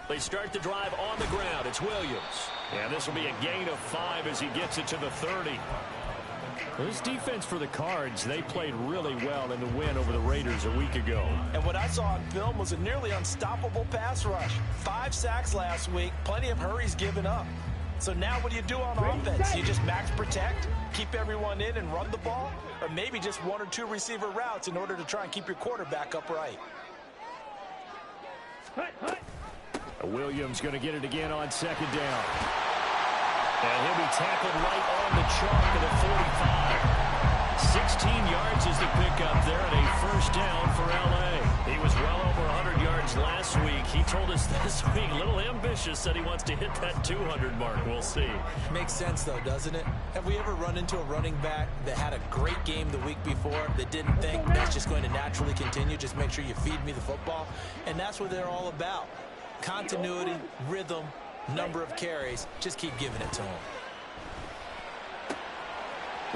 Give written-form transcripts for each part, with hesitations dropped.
They start the drive on the ground. It's Williams. And this will be a gain of 5 as he gets it to the 30. This defense for the Cards, they played really well in the win over the Raiders a week ago. And what I saw on film was a nearly unstoppable pass rush. 5 sacks last week, plenty of hurries given up. So now what do you do on offense? You just max protect, keep everyone in and run the ball? Or maybe just 1 or 2 receiver routes in order to try and keep your quarterback upright? Williams going to get it again on second down. And he'll be tackled right on the chalk at the 45. 16 yards is the pickup there and a first down for L.A. He was well over 100 yards last week. He told us this week, a little ambitious, said he wants to hit that 200 mark. We'll see. Makes sense, though, doesn't it? Have we ever run into a running back that had a great game the week before that didn't think that's just going to naturally continue? Just make sure you feed me the football. And that's what they're all about. Continuity, rhythm, number of carries. Just keep giving it to him.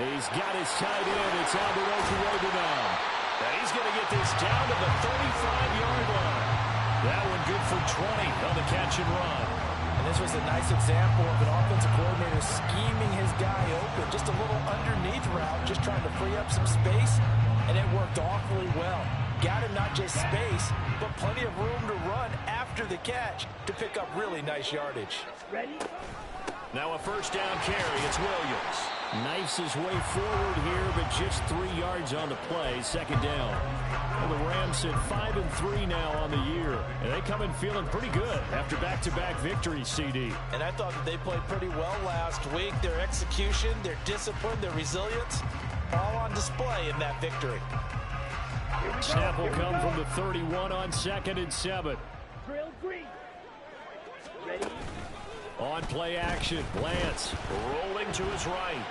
He's got his tight end. It's Alderweireld now. And he's going to get this down to the 35-yard line. That one good for 20 on the catch and run. And this was a nice example of an offensive coordinator scheming his guy open. Just a little underneath route, just trying to free up some space, and it worked awfully well. Got him not just space, but plenty of room to run after the catch to pick up really nice yardage. Now a first down carry. It's Williams. Knifes his way forward here, but just 3 yards on the play. Second down. Well, the Rams sit 5-3 now on the year, and they come in feeling pretty good after back-to-back victories, CD. And I thought that they played pretty well last week. Their execution, their discipline, their resilience, all on display in that victory. Snap will come from the 31 on 2nd and 7. On play action, Lance rolling to his right.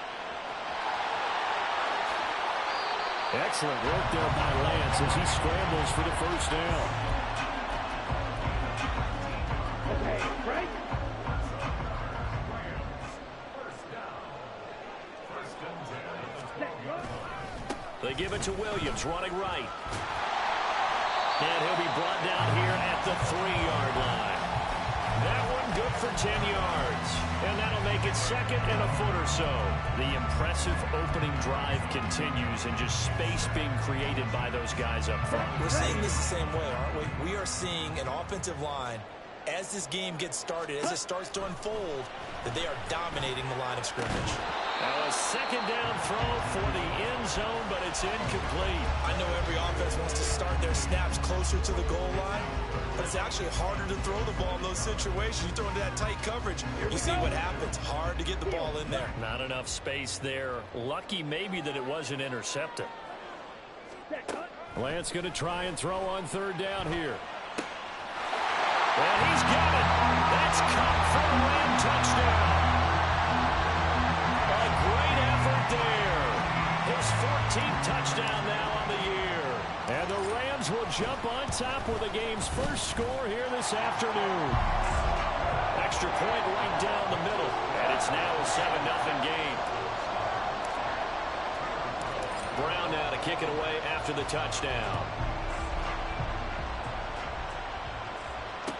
Excellent work there by Lance as he scrambles for the first down. They give it to Williams, running right. And he'll be brought down here at the 3-yard line. That one good for 10 yards. And that'll make it 2nd and a foot or so. The impressive opening drive continues and just space being created by those guys up front. We're seeing this the same way, aren't we? We are seeing an offensive line, as this game gets started, as it starts to unfold, that they are dominating the line of scrimmage. Now a second down throw for the end zone, but it's incomplete. I know every offense wants to start their snaps closer to the goal line, but it's actually harder to throw the ball in those situations. You throw into that tight coverage, you see what happens. Hard to get the ball in there. Not enough space there. Lucky maybe that it wasn't intercepted. Lance going to try and throw on 3rd down here. And he's got it. That's caught for a Ram touchdown. A great effort there. His 14th touchdown now on the year. And the Rams will jump on top with the game's first score here this afternoon. Extra point right down the middle. And it's now a 7-0 game. Brown now to kick it away after the touchdown.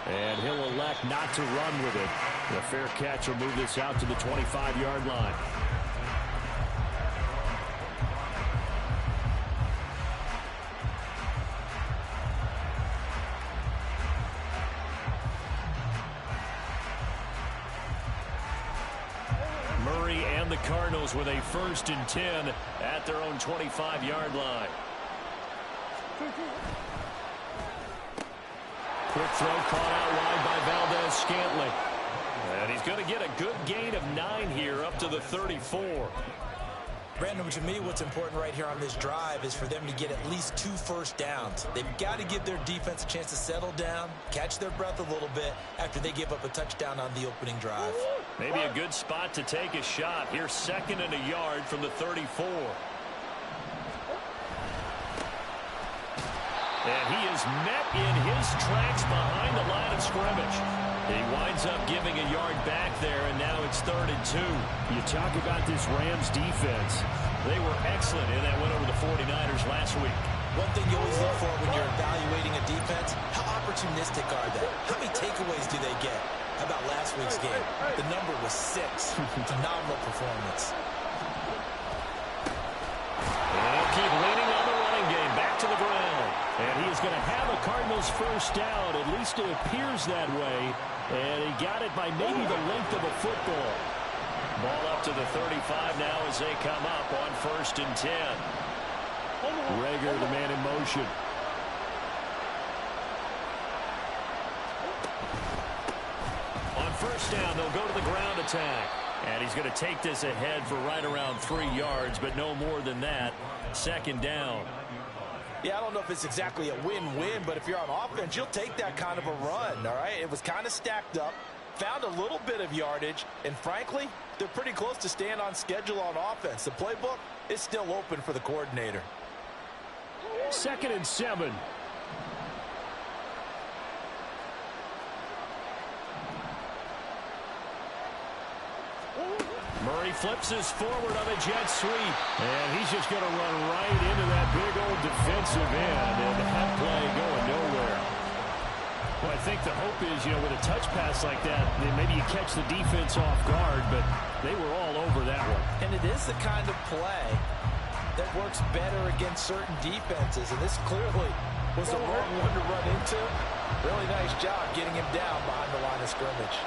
And he'll elect not to run with it. The fair catch will move this out to the 25-yard line. Murray and the Cardinals with a 1st and 10 at their own 25-yard line. Quick throw caught out wide by Valdez-Scantling. And he's going to get a good gain of 9 here up to the 34. Brandon, to me, what's important right here on this drive is for them to get at least 2 first downs. They've got to give their defense a chance to settle down, catch their breath a little bit after they give up a touchdown on the opening drive. Maybe a good spot to take a shot. Here's 2nd and a yard from the 34. And he is met in his tracks behind the line of scrimmage. He winds up giving a yard back there, and now it's 3rd and 2. You talk about this Rams defense. They were excellent in that win over the 49ers last week. One thing you always look for when you're evaluating a defense, how opportunistic are they? How many takeaways do they get? How about last week's game? The number was 6. Phenomenal performance. And he'll keep leaning on the running game. Back to the ground. And he's going to have a Cardinals first down. At least it appears that way. And he got it by maybe the length of a football. Ball up to the 35 now as they come up on 1st and 10. Rager, the man in motion. On 1st down, they'll go to the ground attack. And he's going to take this ahead for right around 3 yards, but no more than that. 2nd down. Yeah, I don't know if it's exactly a win-win, but if you're on offense, you'll take that kind of a run, all right? It was kind of stacked up, found a little bit of yardage, and frankly, they're pretty close to staying on schedule on offense. The playbook is still open for the coordinator. 2nd and 7. Murray flips this forward on a jet sweep. And he's just going to run right into that big old defensive end. And that play going nowhere. Well, I think the hope is, with a touch pass like that, then maybe you catch the defense off guard, but they were all over that one. And it is the kind of play that works better against certain defenses. And this clearly was the wrong one to run into. Really nice job getting him down behind the line of scrimmage.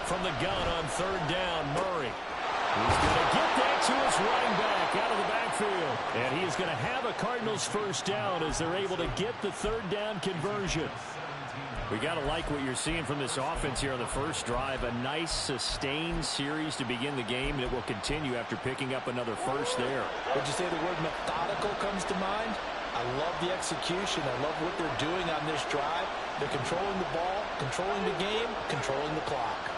From the gun on 3rd down, Murray. He's going to get that to his running back out of the backfield. And he is going to have a Cardinals first down as they're able to get the 3rd down conversion. We got to like what you're seeing from this offense here on the first drive. A nice sustained series to begin the game, and it will continue after picking up another first there. Would you say the word methodical comes to mind? I love the execution. I love what they're doing on this drive. They're controlling the ball, controlling the game, controlling the clock.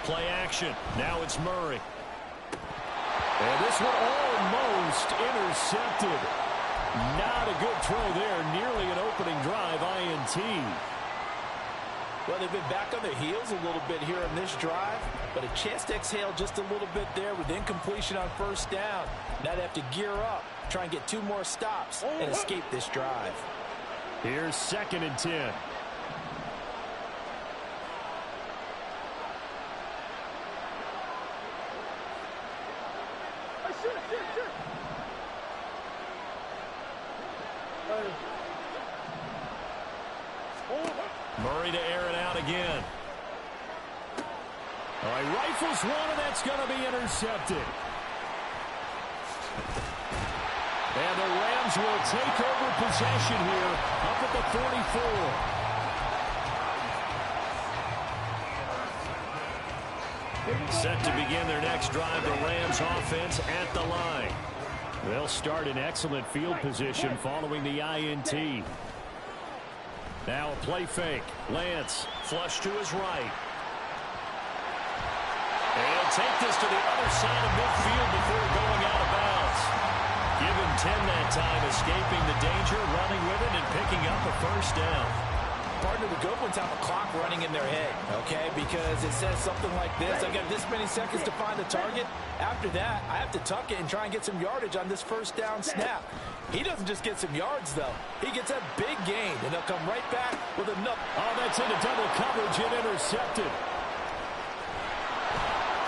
Play action. Now it's Murray. And this one almost intercepted. Not a good throw there. Nearly an opening drive INT. Well, they've been back on their heels a little bit here on this drive, but a chance to exhale just a little bit there with incompletion on 1st down. Now they have to gear up, try and get 2 more stops and escape this drive. Here's 2nd and 10. Murray to air it out again. All right, rifles one, and that's going to be intercepted. And the Rams will take over possession here up at the 44. Set to begin their next drive, the Rams offense at the line. They'll start in excellent field position following the INT. Now a play fake. Lance flush to his right. And he'll take this to the other side of midfield before going out of bounds. Give him 10 that time, escaping the danger, running with it, and picking up a first down. Partner, the good ones have a clock running in their head, okay? Because it says something like this. I got this many seconds to find the target. After that, I have to tuck it and try and get some yardage on this first down snap. He doesn't just get some yards, though. He gets a big gain, and they'll come right back with another. Oh, that's into double coverage and intercepted.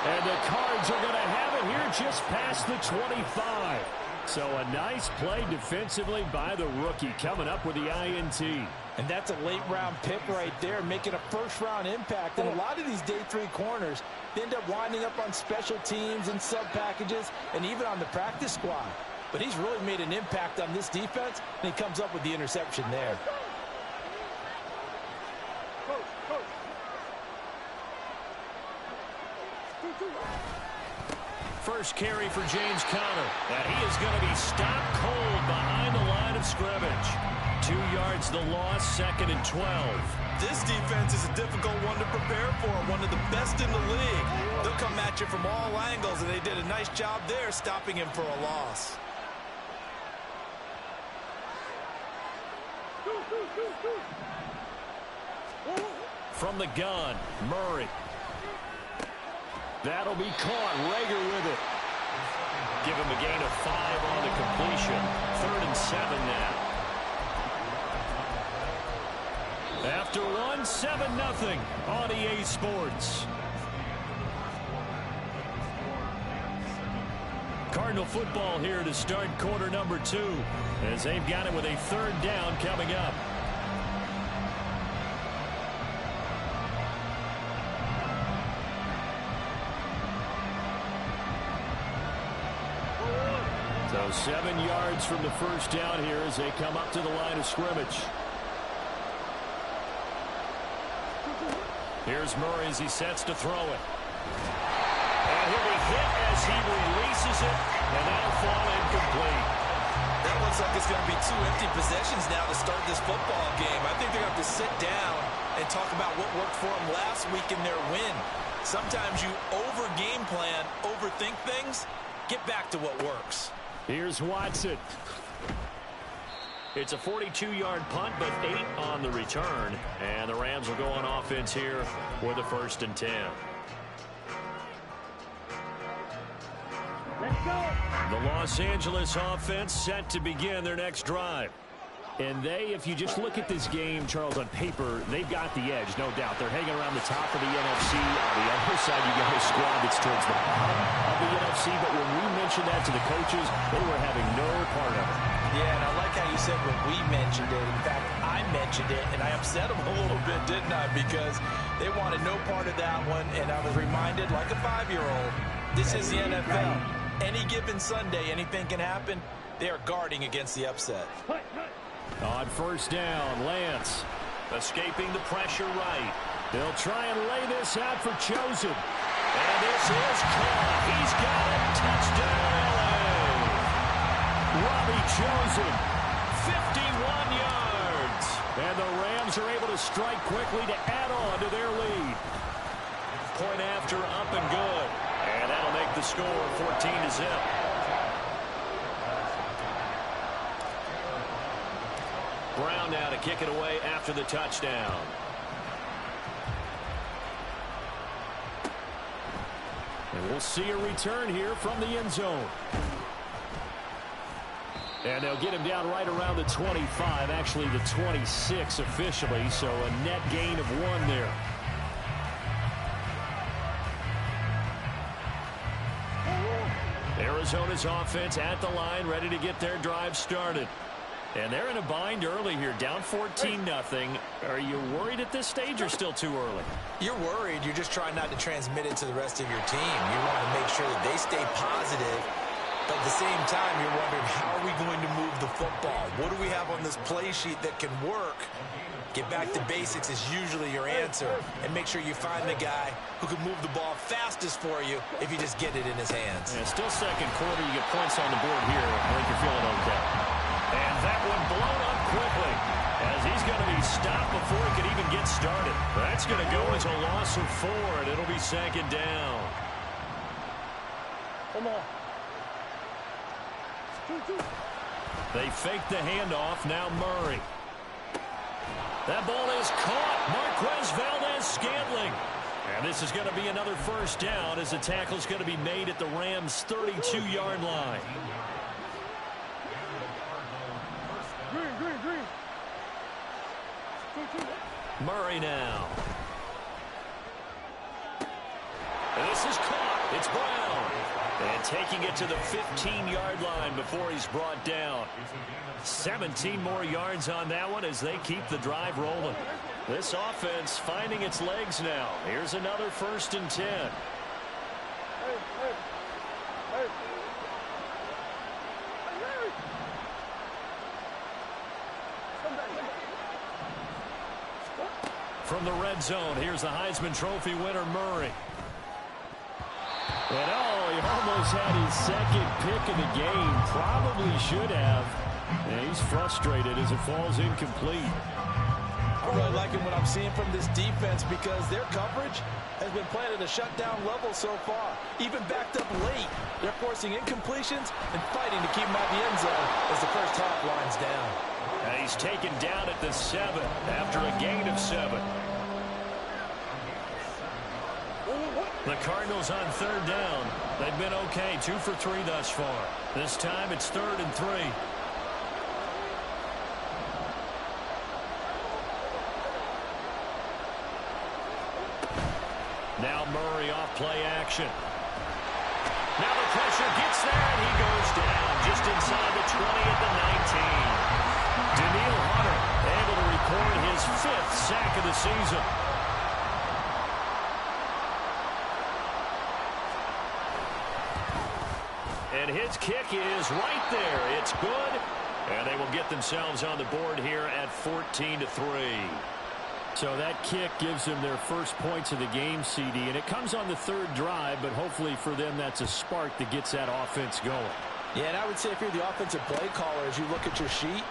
And the Cards are going to have it here just past the 25. So a nice play defensively by the rookie coming up with the INT. And that's a late-round pick right there, making a first-round impact. And a lot of these day 3 corners, they end up winding up on special teams and sub-packages and even on the practice squad. But he's really made an impact on this defense, and he comes up with the interception there. First carry for James Conner. And he is going to be stopped cold behind the line of scrimmage. 2 yards the loss, 2nd and 12. This defense is a difficult one to prepare for, one of the best in the league. They'll come at you from all angles, and they did a nice job there stopping him for a loss. from the gun. Murray. That'll be caught. Rager with it. Give him a gain of 5 on the completion. 3rd and 7 now. After 1, 7-0 on EA Sports. Cardinal football here to start quarter number 2 as they've got it with a 3rd down coming up. So 7 yards from the first down here as they come up to the line of scrimmage. Here's Murray as he sets to throw it. And he'll be hit as he releases it, and that'll fall incomplete. That looks like it's going to be 2 empty possessions now to start this football game. I think they're going to have to sit down and talk about what worked for them last week in their win. Sometimes you over-game plan, overthink things. Get back to what works. Here's Watson. It's a 42-yard punt, but 8 on the return. And the Rams will go on offense here with a 1st and 10. Let's go. The Los Angeles offense set to begin their next drive. And if you just look at this game, Charles, on paper, they've got the edge, no doubt. They're hanging around the top of the NFC. On the other side, you got a squad that's towards the bottom of the NFC. But when we mentioned that to the coaches, they were having no part of it. Yeah, and I like how you said when we mentioned it. In fact, I mentioned it, and I upset them a little bit, didn't I? Because they wanted no part of that one, and I was reminded, like a 5-year-old, this is the NFL. Any given Sunday, anything can happen. They are guarding against the upset. On 1st down, Lance escaping the pressure right. They'll try and lay this out for Chosen. And this is caught. He's got it. Touchdown, LA. Robbie Chosen, 51 yards. And the Rams are able to strike quickly to add on to their lead. Point after, up and good. And that'll make the score 14-0. Brown now to kick it away after the touchdown. And we'll see a return here from the end zone. And they'll get him down right around the 25, actually the 26 officially, so a net gain of 1 there. Arizona's offense at the line, ready to get their drive started. And they're in a bind early here, down 14-0. Are you worried at this stage or still too early? You're worried. You're just trying not to transmit it to the rest of your team. You want to make sure that they stay positive. But at the same time, you're wondering, how are we going to move the football? What do we have on this play sheet that can work? Get back to basics is usually your answer. And make sure you find the guy who can move the ball fastest for you if you just get it in his hands. Yeah, still second quarter. You get points on the board here. I think you're feeling okay. And that one blown up quickly as he's going to be stopped before he could even get started. That's going to go as a loss of 4, and it'll be 2nd down. Come on. They fake the handoff. Now Murray. That ball is caught. Marquez Valdez-Scantling. And this is going to be another 1st down as the tackle's going to be made at the Rams' 32-yard line. Green. Murray now. And this is caught. It's Brown. And taking it to the 15-yard line before he's brought down. 17 more yards on that one as they keep the drive rolling. This offense finding its legs now. Here's another 1st and 10. From the red zone, here's the Heisman Trophy winner, Murray. And he almost had his 2nd pick of the game. Probably should have. And he's frustrated as it falls incomplete. I really like what I'm seeing from this defense because their coverage has been playing at a shutdown level so far. Even backed up late, they're forcing incompletions and fighting to keep them out of the end zone as the first half winds down. And he's taken down at the 7 after a gain of 7. The Cardinals on third down. They've been okay, 2 for 3 thus far. This time it's 3rd and 3. Now Murray off play action. Now the pressure gets there, and he goes down just inside the 20 at the 19. Daniil Hunter able to record his 5th sack of the season. And his kick is right there. It's good, and they will get themselves on the board here at 14-3. So that kick gives them their first points of the game, CD, and it comes on the 3rd drive, but hopefully for them that's a spark that gets that offense going. Yeah, and I would say if you're the offensive play caller, as you look at your sheet,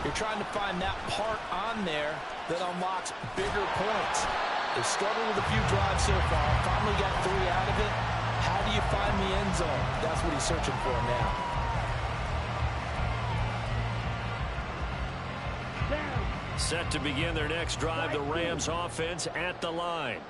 you're trying to find that part on there that unlocks bigger points. They've struggled with a few drives so far, finally got 3 out of it. How do you find the end zone? That's what he's searching for now. Set to begin their next drive, the Rams offense at the line.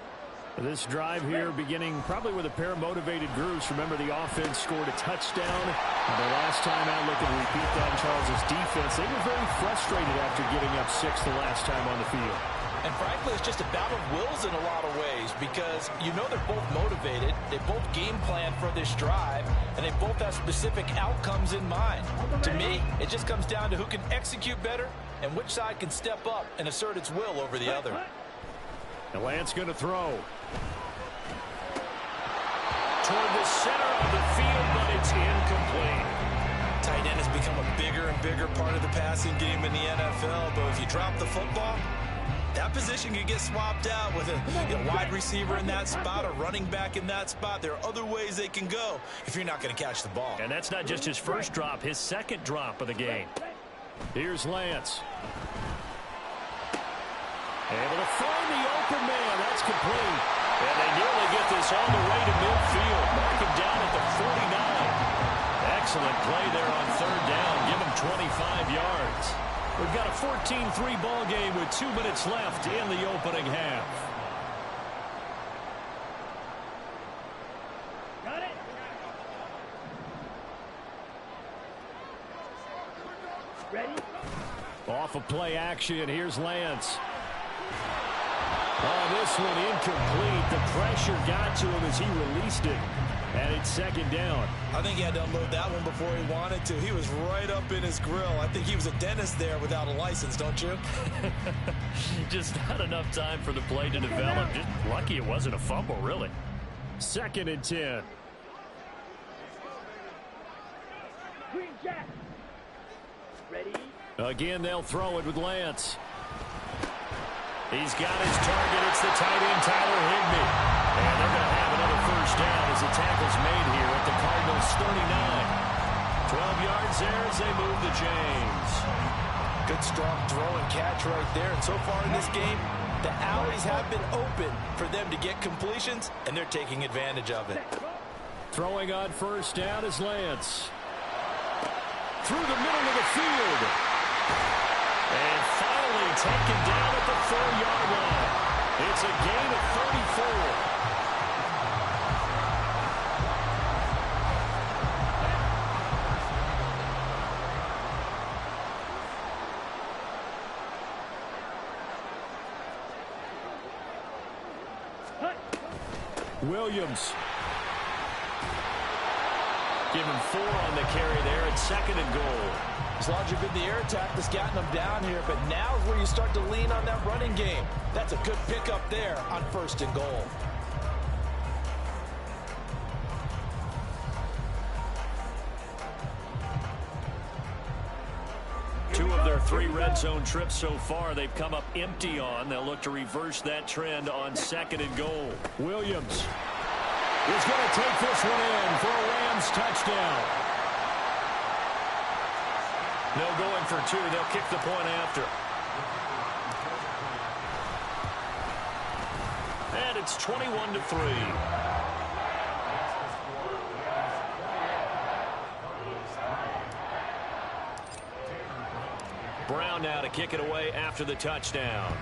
This drive here beginning probably with a pair of motivated groups. Remember, the offense scored a touchdown. The last time out, look at repeat that, Charles' defense. They were very frustrated after giving up 6 the last time on the field. And frankly, it's just a battle of wills in a lot of ways because you know they're both motivated. They both game plan for this drive, and they both have specific outcomes in mind. To me, it just comes down to who can execute better and which side can step up and assert its will over the other. And Lance going to throw. Toward the center of the field, but it's incomplete. Tight end has become a bigger and bigger part of the passing game in the NFL, but if you drop the football, that position can get swapped out with a wide receiver in that spot, a running back in that spot. There are other ways they can go if you're not going to catch the ball. And that's not just his first drop, his second drop of the game. Here's Lance. Able to find the open man. That's complete. And they nearly get this all the way to midfield. Mark him down at the 49. Excellent play there on 3rd down. Give him 25 yards. We've got a 14-3 ball game with 2 minutes left in the opening half. Got it. Ready? Off of play action. Here's Lance. Oh, this one incomplete. The pressure got to him as he released it. And it's 2nd down. I think he had to unload that one before he wanted to. He was right up in his grill. I think he was a dentist there without a license, don't you? Just not enough time for the play to develop. Just lucky it wasn't a fumble, really. 2nd and 10. Green Jack. Ready? Again, they'll throw it with Lance. He's got his target. It's the tight end, Tyler Higbee. And they're going to have another first down as the tackle's made here at the Cardinals' 39. 12 yards there as they move the chains. Good, strong throw and catch right there. And so far in this game, the alleys have been open for them to get completions, and they're taking advantage of it. Throwing on first down is Lance. Through the middle of the field. And finally taken down at the 4-yard line. It's a gain of 34. Williams. Give him 4 on the carry there at 2nd and goal. As long as you've been the air attack that's gotten them down here, but now is where you start to lean on that running game. That's a good pickup there on 1st and goal. Two of their 3 red zone trips so far they've come up empty on. They'll look to reverse that trend on 2nd and goal. Williams is going to take this one in for a Rams touchdown. No going for 2. They'll kick the point after. And it's 21-3. Brown now to kick it away after the touchdown.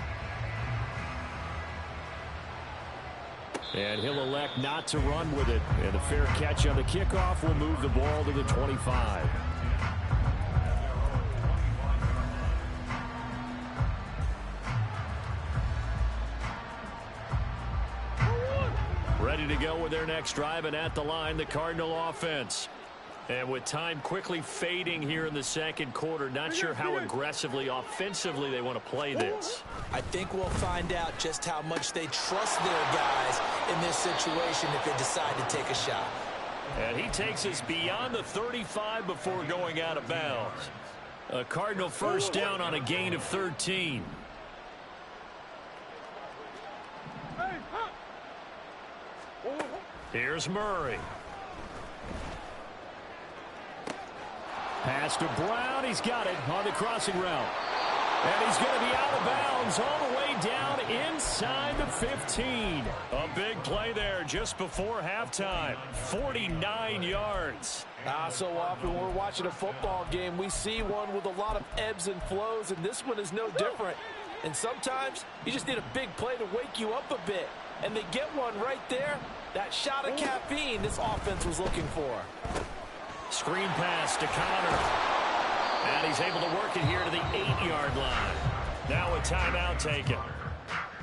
And he'll elect not to run with it. And a fair catch on the kickoff will move the ball to the 25. Ready to go with their next drive, and at the line, the Cardinal offense. And with time quickly fading here in the second quarter, not sure how aggressively, offensively they want to play this. I think we'll find out just how much they trust their guys in this situation if they decide to take a shot. And he takes us beyond the 35 before going out of bounds. A Cardinal first down on a gain of 13. Here's Murray. Pass to Brown. He's got it on the crossing route. And he's going to be out of bounds all the way down inside the 15. A big play there just before halftime. 49 yards. So often when we're watching a football game, we see one with a lot of ebbs and flows, and this one is no different. And sometimes you just need a big play to wake you up a bit. And they get one right there. That shot of caffeine this offense was looking for. Screen pass to Connor. And he's able to work it here to the 8-yard line. Now a timeout taken.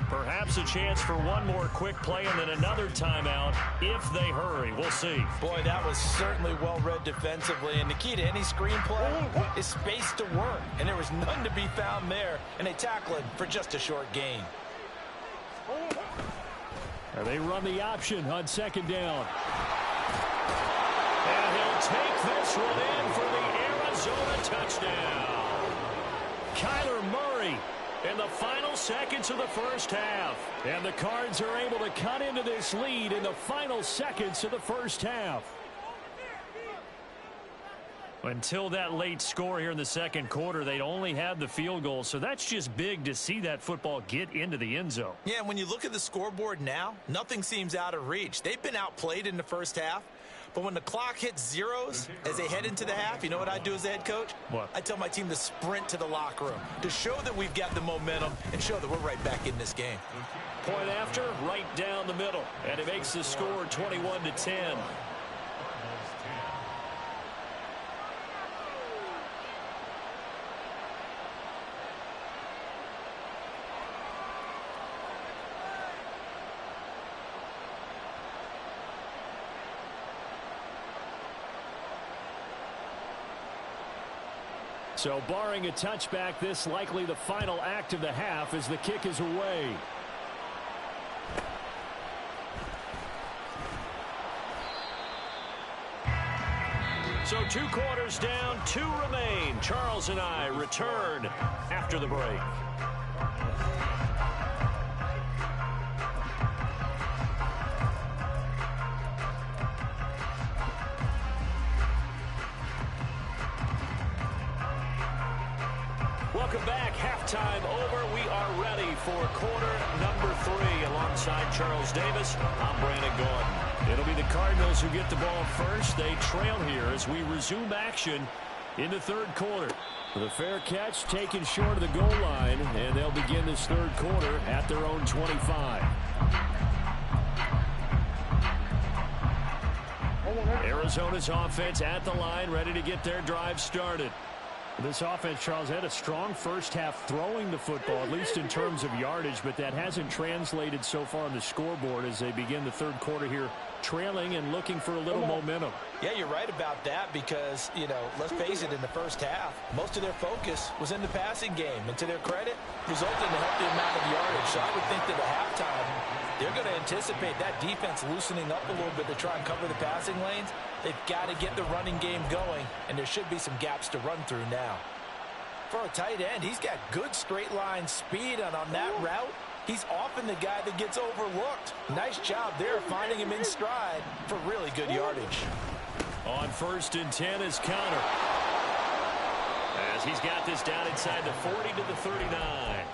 Perhaps a chance for one more quick play and then another timeout if they hurry. We'll see. Boy, that was certainly well read defensively. And the key to any screenplay is space to work. And there was none to be found there. And they tackle it for just a short gain. And they run the option on second down. And he'll take this one in for the Arizona touchdown. Kyler Murray in the final seconds of the first half. And the Cards are able to cut into this lead in the final seconds of the first half. Until that late score here in the second quarter, they'd only had the field goal. So that's just big to see that football get into the end zone. Yeah, and when you look at the scoreboard now, nothing seems out of reach. They've been outplayed in the first half. But when the clock hits zeros as they head into the half, you know what I do as the head coach? What? I tell my team to sprint to the locker room to show that we've got the momentum and show that we're right back in this game. Point after, right down the middle. And it makes the score 21-10. So barring a touchback, this likely the final act of the half as the kick is away. So 2 quarters down, 2 remain. Charles and I return after the break. Welcome back. Halftime over. We are ready for quarter number 3. Alongside Charles Davis, I'm Brandon Gordon. It'll be the Cardinals who get the ball first. They trail here as we resume action in the third quarter. The fair catch taken short of the goal line, and they'll begin this third quarter at their own 25. Arizona's offense at the line, ready to get their drive started. This offense, Charles, had a strong first half throwing the football, at least in terms of yardage, but that hasn't translated so far on the scoreboard as they begin the third quarter here, trailing and looking for a little momentum. Yeah, you're right about that because, you know, let's face it, in the first half, most of their focus was in the passing game. And to their credit, resulted in a healthy amount of yardage. So I would think that at halftime, they're going to anticipate that defense loosening up a little bit to try and cover the passing lanes. They've got to get the running game going, and there should be some gaps to run through now. For a tight end, he's got good straight line speed, and on that route, he's often the guy that gets overlooked. Nice job there finding him in stride for really good yardage. On 1st and 10 is Connor, as he's got this down inside the 40 to the 39.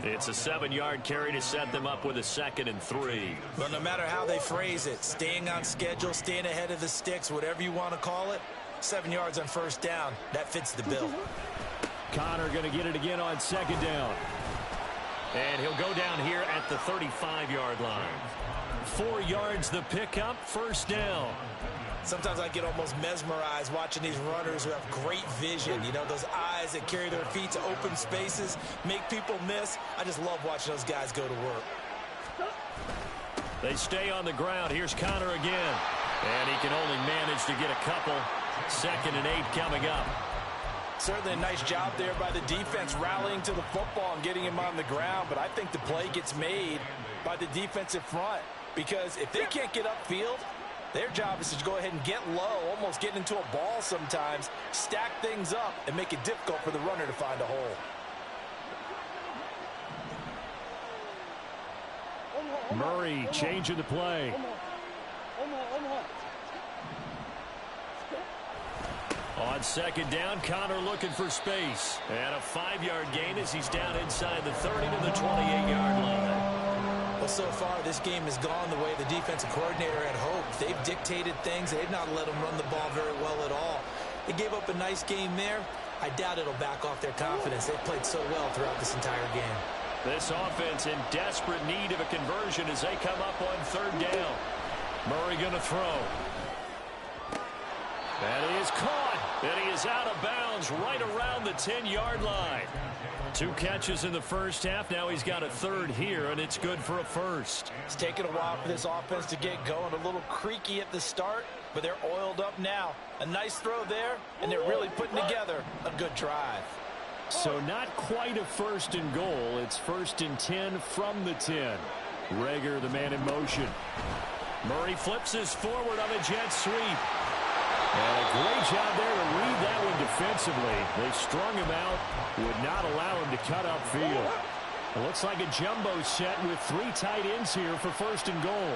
It's a 7-yard carry to set them up with a 2nd and 3. But no matter how they phrase it, staying on schedule, staying ahead of the sticks, whatever you want to call it, 7 yards on first down, that fits the bill. Connor going to get it again on 2nd down. And he'll go down here at the 35-yard line. 4 yards the pickup, first down. Sometimes I get almost mesmerized watching these runners who have great vision. You know, those eyes that carry their feet to open spaces, make people miss. I just love watching those guys go to work. They stay on the ground. Here's Connor again. And he can only manage to get a couple. 2nd and 8 coming up. Certainly a nice job there by the defense rallying to the football and getting him on the ground. But I think the play gets made by the defensive front. Because if they can't get upfield, their job is to go ahead and get low, almost get into a ball sometimes, stack things up, and make it difficult for the runner to find a hole. Murray changing the play. On 2nd down, Connor looking for space. And a 5-yard gain as he's down inside the 30 to the 28-yard line. Well, so far, this game has gone the way the defensive coordinator had hoped. They've dictated things. They've not let them run the ball very well at all. They gave up a nice game there. I doubt it'll back off their confidence. They've played so well throughout this entire game. This offense in desperate need of a conversion as they come up on 3rd down. Murray going to throw. And he is caught. And he is out of bounds right around the 10-yard line. 2 catches in the first half. Now he's got a 3rd here, and it's good for a first. It's taken a while for this offense to get going. A little creaky at the start, but they're oiled up now. A nice throw there, and they're really putting together a good drive. So not quite a 1st and goal. It's 1st and 10 from the 10. Rager, the man in motion. Murray flips his forward on a jet sweep. And a great job there to read that one defensively. They strung him out, would not allow him to cut upfield. It looks like a jumbo set with 3 tight ends here for 1st and goal.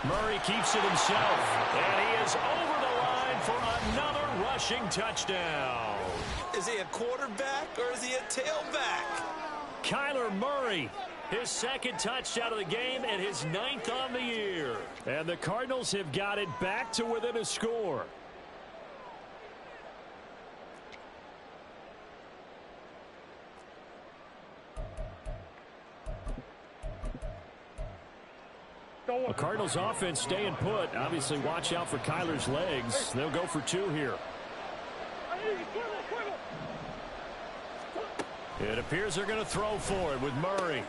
Murray keeps it himself, and he is over the line for another rushing touchdown. Is he a quarterback or is he a tailback? Kyler Murray, his 2nd touchdown of the game and his 9th on the year. And the Cardinals have got it back to within a score. The Cardinals offense staying put. Obviously, watch out for Kyler's legs. They'll go for 2 here. It appears they're going to throw for it with Murray.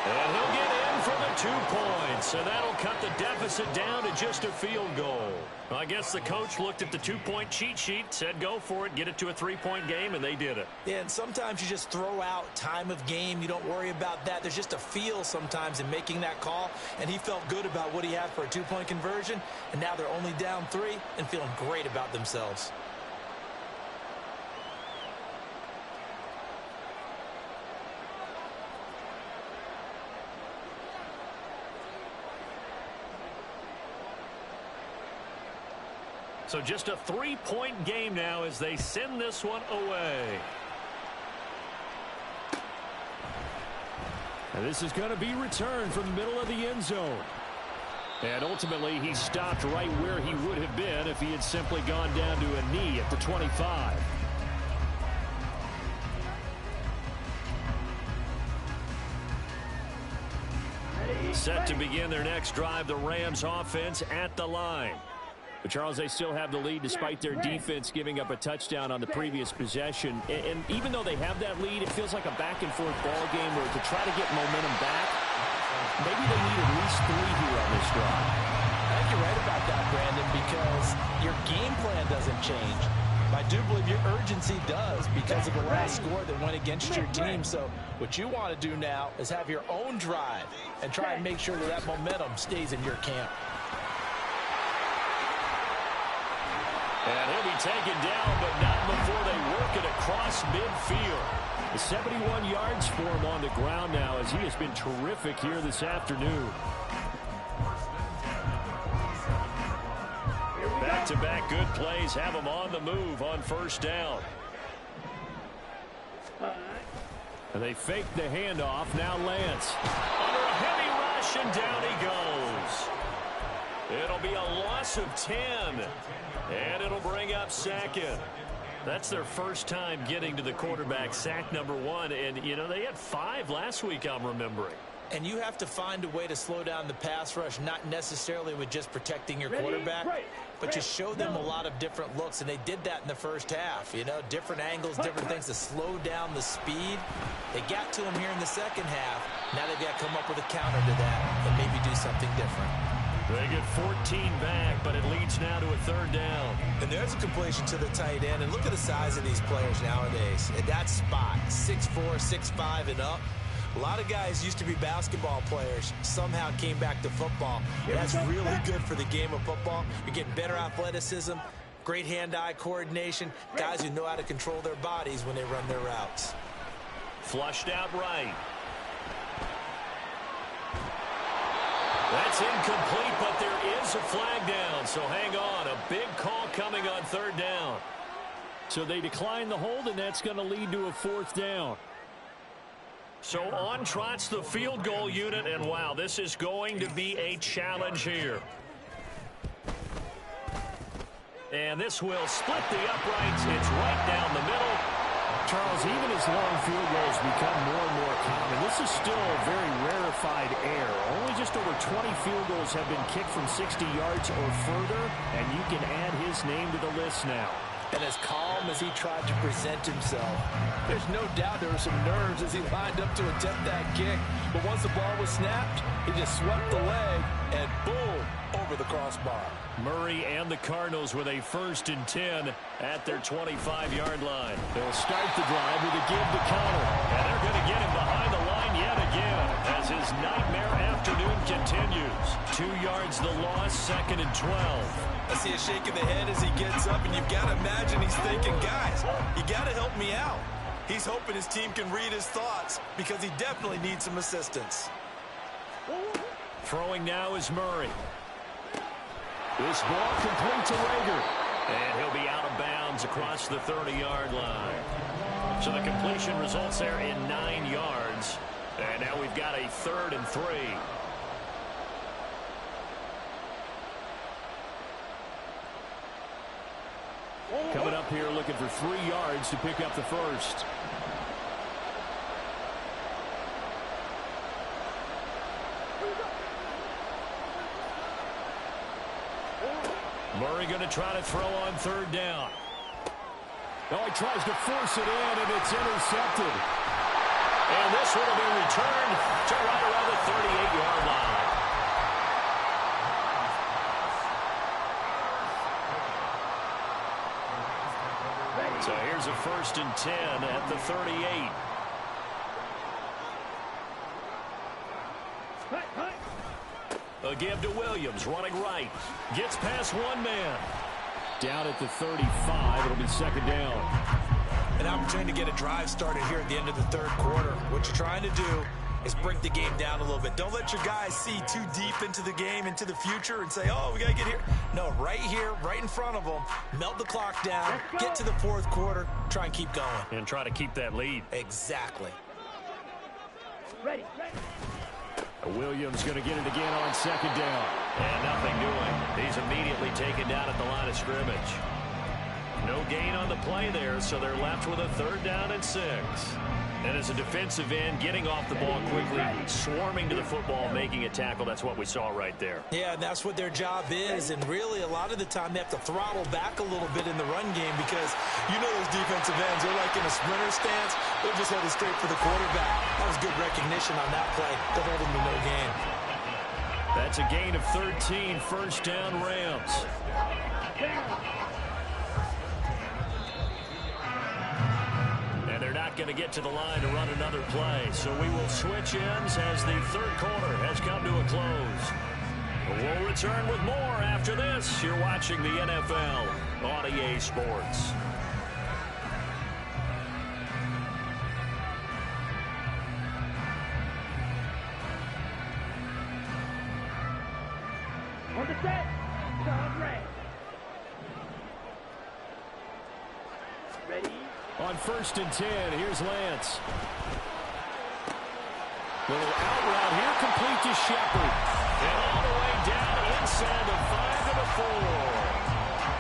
And he'll get in for the 2 points. And that'll cut the deficit down to just a field goal. Well, I guess the coach looked at the 2-point cheat sheet, said go for it, get it to a 3-point game, and they did it. Yeah, and sometimes you just throw out time of game. You don't worry about that. There's just a feel sometimes in making that call. And he felt good about what he had for a 2-point conversion. And now they're only down 3 and feeling great about themselves. So just a 3-point game now as they send this one away. And this is going to be returned from the middle of the end zone. And ultimately, he stopped right where he would have been if he had simply gone down to a knee at the 25. Set to begin their next drive, the Rams offense at the line. But, Charles, they still have the lead despite their defense giving up a touchdown on the previous possession. And even though they have that lead, it feels like a back-and-forth ball game where to try to get momentum back, maybe they need at least 3 here on this drive. I think you're right about that, Brandon, because your game plan doesn't change. I do believe your urgency does because of the last score that went against your team. So what you want to do now is have your own drive and try and make sure that that momentum stays in your camp. And he'll be taken down, but not before they work it across midfield. 71 yards for him on the ground now as he has been terrific here this afternoon. Back-to-back good plays have him on the move on 1st down. And they fake the handoff. Now Lance under a heavy rush, and down he goes. It'll be a loss of 10. And it'll bring up 2nd. That's their first time getting to the quarterback, sack number 1. And, you know, they had 5 last week, I'm remembering. And you have to find a way to slow down the pass rush, not necessarily with just protecting your quarterback, but just show them a lot of different looks. And they did that in the first half. You know, different angles, different things to slow down the speed. They got to him here in the second half. Now they've got to come up with a counter to that and maybe do something different. They get 14 back, but it leads now to a 3rd down. And there's a completion to the tight end. And look at the size of these players nowadays. At that spot, 6'4", 6'5", and up. A lot of guys used to be basketball players, somehow came back to football. That's really good for the game of football. You're getting better athleticism, great hand-eye coordination, guys who know how to control their bodies when they run their routes. Flushed out right. That's incomplete, but there is a flag down, so hang on. A big call coming on 3rd down. So they decline the hold, and that's going to lead to a 4th down. So on trots the field goal unit, and wow, this is going to be a challenge here. And this will split the uprights. It's right down the middle. Charles, even as long field goals become more and more common, this is still a very rarefied air. Only just over 20 field goals have been kicked from 60 yards or further, and you can add his name to the list now. And as calm as he tried to present himself, there's no doubt there were some nerves as he lined up to attempt that kick. But once the ball was snapped, he just swept the leg and boom, over the crossbar. Murray and the Cardinals with a 1st and 10 at their 25-yard line. They'll start the drive with a give to Connor. And they're going to get him behind the line yet again as his nightmare afternoon continues. 2 yards the loss, 2nd and 12. I see a shake of the head as he gets up, and you've got to imagine he's thinking, guys, you got to help me out. He's hoping his team can read his thoughts because he definitely needs some assistance. Throwing now is Murray. This ball complete to Rager. And he'll be out of bounds across the 30-yard line. So the completion results there in 9 yards. And now we've got a 3rd and 3. Coming up here looking for 3 yards to pick up the 1st. Murray going to try to throw on 3rd down. Oh, he tries to force it in, and it's intercepted. And this will be returned to right around the 38-yard line. So here's a 1st and 10 at the 38. A give to Williams, running right. Gets past one man. Down at the 35, it'll be 2nd down. An opportunity to get a drive started here at the end of the 3rd quarter. What you're trying to do is break the game down a little bit. Don't let your guys see too deep into the game, into the future, and say, oh, we got to get here. No, right here, right in front of them, melt the clock down, get to the 4th quarter, try and keep going. And try to keep that lead. Exactly. Ready. Williams going to get it again on 2nd down. And nothing doing. He's immediately taken down at the line of scrimmage. No gain on the play there, so they're left with a 3rd down and 6. And as a defensive end, getting off the ball quickly, swarming to the football, making a tackle, that's what we saw right there. Yeah, and that's what their job is. And really, a lot of the time, they have to throttle back a little bit in the run game because you know those defensive ends, they're like in a sprinter stance. They're just headed straight for the quarterback. That was good recognition on that play. They'll hold him to no gain. That's a gain of 13, 1st down Rams. And they're not going to get to the line to run another play. So we will switch ends as the 3rd quarter has come to a close. We'll return with more after this. You're watching the NFL on EA Sports. On the set. Turn red. Ready. On 1st and 10, here's Lance. Little out route here, complete to Shepard. And all the way down inside the 5 to the 4.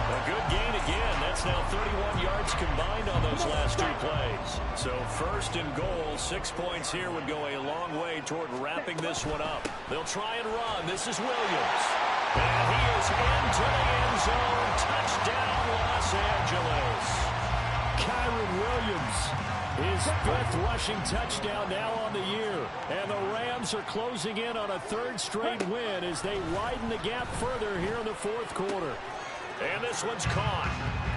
A good gain of again. That's now 31 yards combined on those last two plays. So first and goal, 6 points here would go a long way toward wrapping this one up. They'll try and run. This is Williams. And he is into the end zone. Touchdown, Los Angeles. Kyron Williams, his 5th rushing touchdown now on the year. And the Rams are closing in on a 3rd straight win as they widen the gap further here in the 4th quarter. And this one's caught.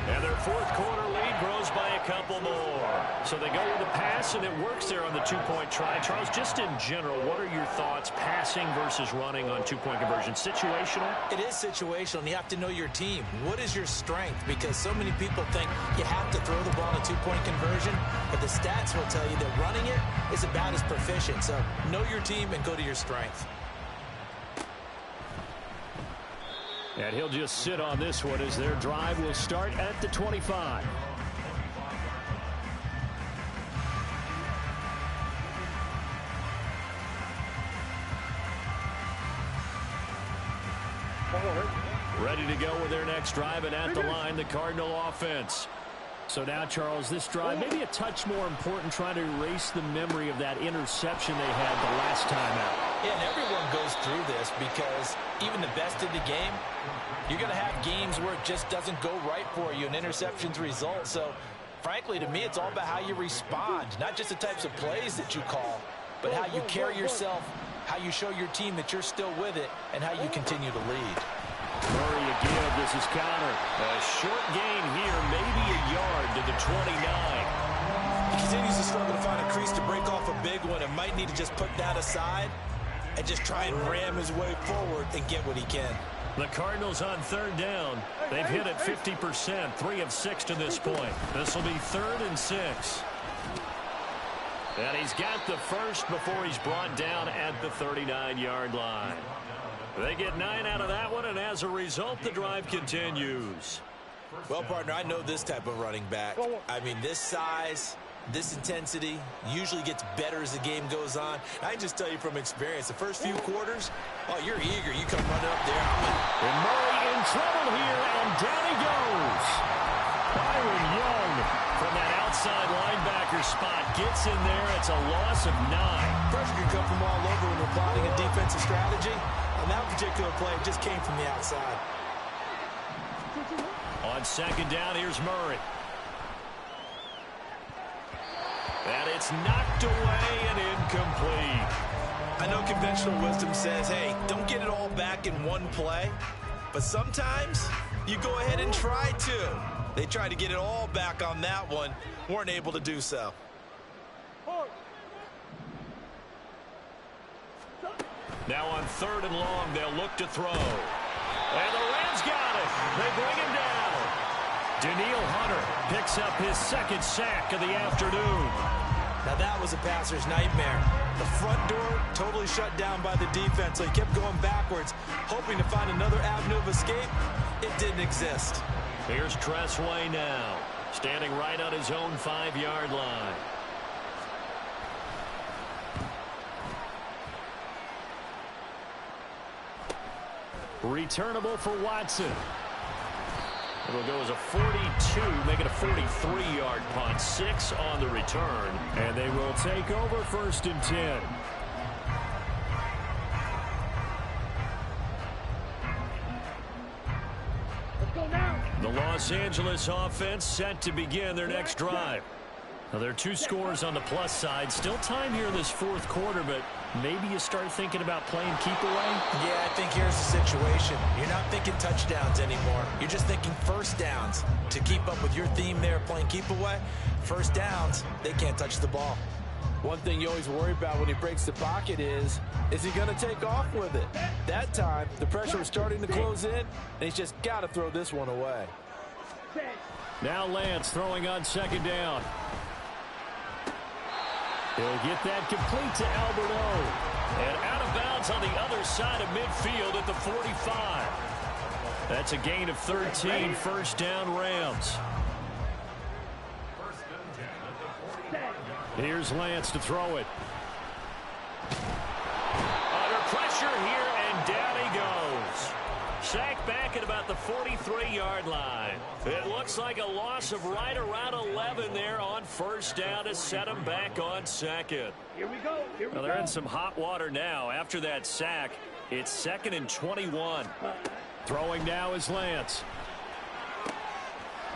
And their 4th quarter lead grows by a couple more. So they go with the pass, and it works there on the 2-point try. Charles, just in general, what are your thoughts passing versus running on 2-point conversion? Situational? It is situational, and you have to know your team. What is your strength? Because so many people think you have to throw the ball on a 2-point conversion, but the stats will tell you that running it is about as proficient. So know your team and go to your strength. And he'll just sit on this one as their drive will start at the 25. Ready to go with their next drive, and at the line, the Cardinal offense. So now, Charles, this drive maybe a touch more important, trying to erase the memory of that interception they had the last time out. Yeah, and everyone goes through this because even the best in the game, you're going to have games where it just doesn't go right for you, and interceptions result. So, frankly, to me, it's all about how you respond, not just the types of plays that you call, but how you carry yourself, how you show your team that you're still with it, and how you continue to lead. Murray again. This is Connor. A short gain here, maybe a yard to the 29. He continues to struggle to find a crease to break off a big one and might need to just put that aside and just try and ram his way forward and get what he can. The Cardinals on 3rd down. They've hit it 50%, 3 of 6 to this point. This will be 3rd and 6. And he's got the first before he's brought down at the 39-yard line. They get 9 out of that one, and as a result, the drive continues. Well, partner, I know this type of running back. I mean, this size, this intensity usually gets better as the game goes on. I can just tell you from experience, the first few quarters, oh, you're eager. You come running up there. And Murray in trouble here, and down he goes. Byron Young from that outside linebacker spot gets in there. It's a loss of 9. Pressure can come from all over when we're plotting a defensive strategy. On that particular play, it just came from the outside. On 2nd down, here's Murray. And it's knocked away and incomplete. I know conventional wisdom says, hey, don't get it all back in one play. But sometimes you go ahead and try to. They tried to get it all back on that one. Weren't able to do so. Now on 3rd and long, they'll look to throw. And the Rams got it. They bring him down. Daniil Hunter picks up his 2nd sack of the afternoon. Now that was a passer's nightmare. The front door totally shut down by the defense, so he kept going backwards, hoping to find another avenue of escape. It didn't exist. Here's Tressway now, standing right on his own 5-yard line. Returnable for Watson. It'll go as a 42, make it a 43-yard punt, 6 on the return. And they will take over 1st and 10. Let's go now. The Los Angeles offense set to begin their next drive. Now, there are 2 scores on the plus side. Still time here in this 4th quarter, but maybe you start thinking about playing keep away? Yeah, I think here's the situation. You're not thinking touchdowns anymore. You're just thinking first downs. To keep up with your theme there, playing keep away, first downs, they can't touch the ball. One thing you always worry about when he breaks the pocket is he going to take off with it? That time, the pressure was starting to close in, and he's just got to throw this one away. Now Lance throwing on 2nd down. He'll get that complete to Alberto. And out of bounds on the other side of midfield at the 45. That's a gain of 13, 1st down Rams. Here's Lance to throw it. Under pressure here, and down he goes. Sacked back back at about the 43-yard line. It looks like a loss of right around 11 there on first down to set them back on second. Here we go. Well, they're in some hot water now after that sack. It's 2nd and 21. Throwing now is Lance.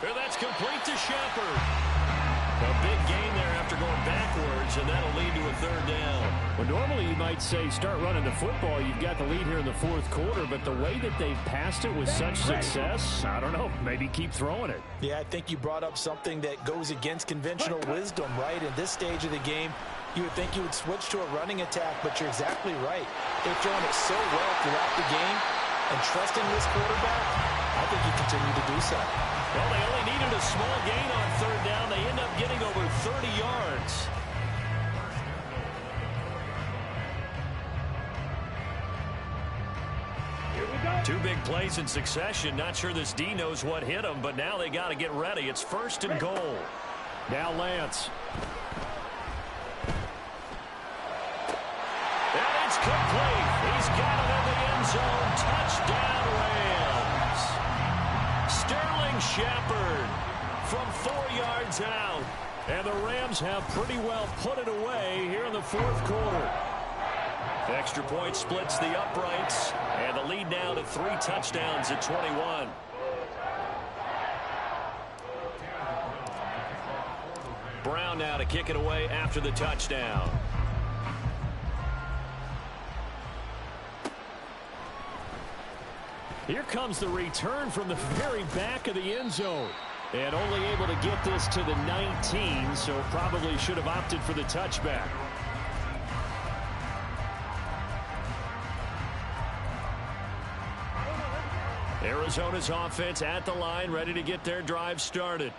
And that's complete to Shepard. A big gain there after going backwards, and that'll lead to a 3rd down. Well, normally you might say start running the football. You've got the lead here in the 4th quarter, but the way that they've passed it with such success, I don't know, maybe keep throwing it. Yeah, I think you brought up something that goes against conventional wisdom, right? In this stage of the game, you would think you would switch to a running attack, but you're exactly right. They've thrown it so well throughout the game, and trusting this quarterback, I think you continue to do so. Well, they only needed a small gain on 3rd down. They end up getting over 30 yards. Here we go. 2 big plays in succession. Not sure this D knows what hit him, but now they got to get ready. It's 1st and goal. Now Lance. And it's complete. He's got it in the end zone. Touchdown, Rams. Sterling Shepard from 4 yards out. And the Rams have pretty well put it away here in the 4th quarter. Extra point splits the uprights, and the lead now to 3 touchdowns at 21. Brown now to kick it away after the touchdown. Here comes the return from the very back of the end zone. And only able to get this to the 19, so probably should have opted for the touchback. Arizona's offense at the line, ready to get their drive started.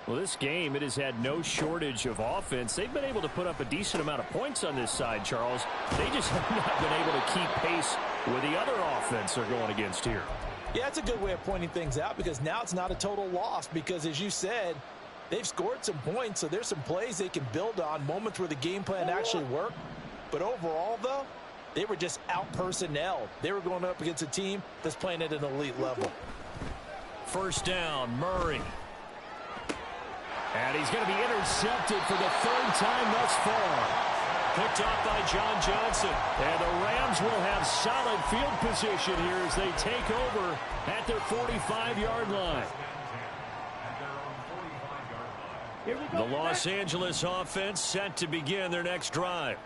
Well, this game, it has had no shortage of offense. They've been able to put up a decent amount of points on this side, Charles. They just have not been able to keep pace with the other offense they're going against here. Yeah, it's a good way of pointing things out because now it's not a total loss because, as you said, they've scored some points, so there's some plays they can build on, moments where the game plan actually worked. But overall, though, they were just out-personnelled. They were going up against a team that's playing at an elite level. First down, Murray. And he's going to be intercepted for the 3rd time thus far. Picked off by John Johnson. And the Rams will have solid field position here as they take over at their 45-yard line. Here we The go. Los Angeles offense set to begin their next drive.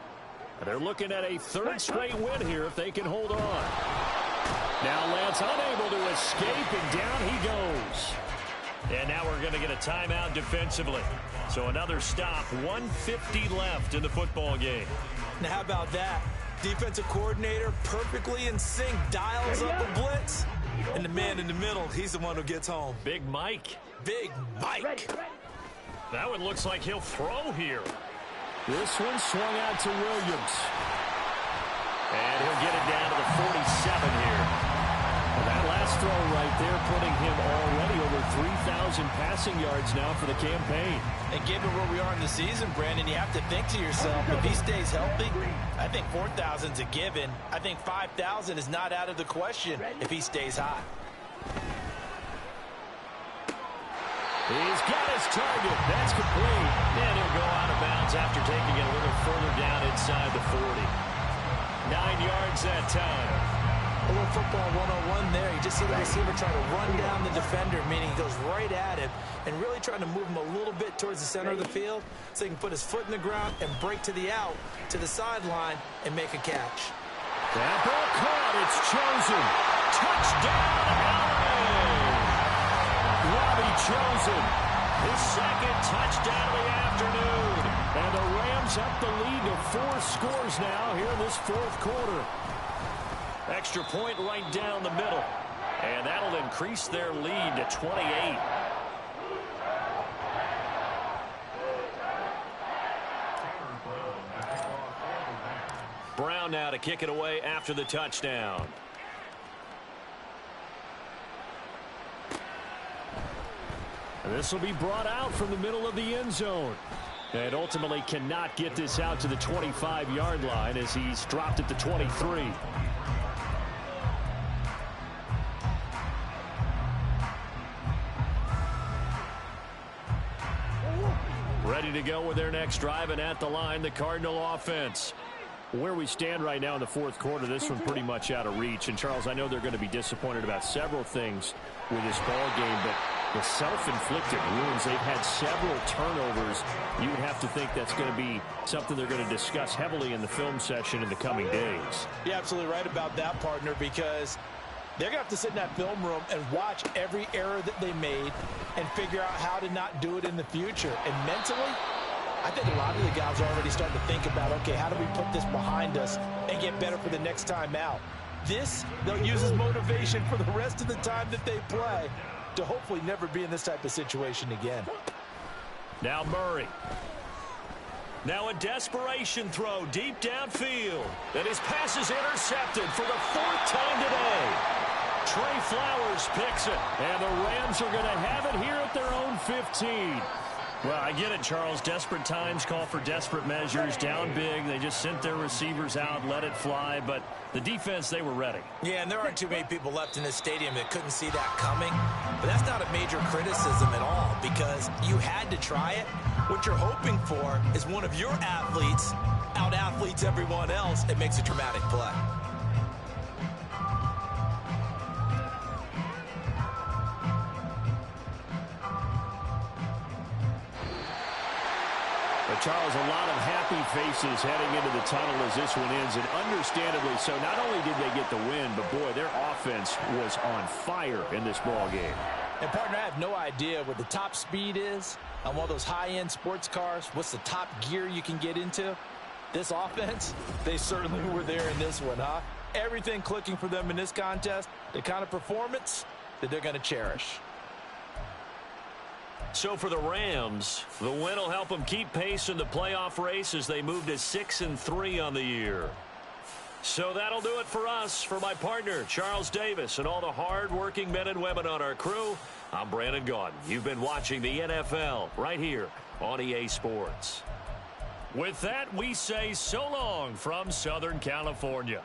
They're looking at a 3rd straight win here if they can hold on. Now Lance unable to escape, and down he goes. And now we're going to get a timeout defensively. So another stop, 1:50 left in the football game. Now, how about that? Defensive coordinator perfectly in sync, dials up a blitz. And the man in the middle, he's the one who gets home. Big Mike. Big Mike. That one looks like he'll throw here. This one swung out to Williams. And he'll get it down to the 47 here. Well, that last throw right there putting him already over 3,000 passing yards now for the campaign. And given where we are in the season, Brandon, you have to think to yourself, if he stays healthy, I think 4,000's a given. I think 5,000 is not out of the question if he stays hot. He's got his target. That's complete. And he'll go out of bounds after taking it a little further down inside the 40. 9 yards that time. A little football 101 there. You just see the receiver trying to run down the defender, meaning he goes right at him and really trying to move him a little bit towards the center of the field so he can put his foot in the ground and break to the out, to the sideline, and make a catch. That ball caught. It's chosen. Touchdown, LA! Robbie Chosen. His 2nd touchdown of the afternoon. And the Rams up the lead to 4 scores now here in this 4th quarter. Extra point right down the middle. And that'll increase their lead to 28. Brown now to kick it away after the touchdown. And this will be brought out from the middle of the end zone. And ultimately cannot get this out to the 25-yard line as he's dropped at the 23. Ready to go with their next drive, and at the line, the Cardinal offense. Where we stand right now in the fourth quarter, this one pretty much out of reach. And, Charles, I know they're going to be disappointed about several things with this ball game, but the self-inflicted wounds, they've had several turnovers. You would have to think that's going to be something they're going to discuss heavily in the film session in the coming days. You're absolutely right about that, partner, because they're going to have to sit in that film room and watch every error that they made and figure out how to not do it in the future. And mentally, I think a lot of the guys are already starting to think about, okay, how do we put this behind us and get better for the next time out? This, they'll use as motivation for the rest of the time that they play to hopefully never be in this type of situation again. Now Murray. Now a desperation throw deep downfield. And his pass is intercepted for the fourth time today. Trey Flowers picks it. And the Rams are going to have it here at their own 15. Well, I get it, Charles. Desperate times call for desperate measures. Down big. They just sent their receivers out, let it fly. But the defense, they were ready. Yeah, and there aren't too many people left in this stadium that couldn't see that coming. But that's not a major criticism at all because you had to try it. What you're hoping for is one of your athletes out-athletes everyone else and makes a dramatic play. Charles, a lot of happy faces heading into the tunnel as this one ends, and understandably so. Not only did they get the win, but, boy, their offense was on fire in this ball game. And, partner, I have no idea what the top speed is on one of those high-end sports cars. What's the top gear you can get into? This offense, they certainly were there in this one, huh? Everything clicking for them in this contest, the kind of performance that they're going to cherish. So for the Rams, the win will help them keep pace in the playoff race as they move to 6-3 on the year. So that'll do it for us. For my partner, Charles Davis, and all the hard-working men and women on our crew, I'm Brandon Gaudin. You've been watching the NFL right here on EA Sports. With that, we say so long from Southern California.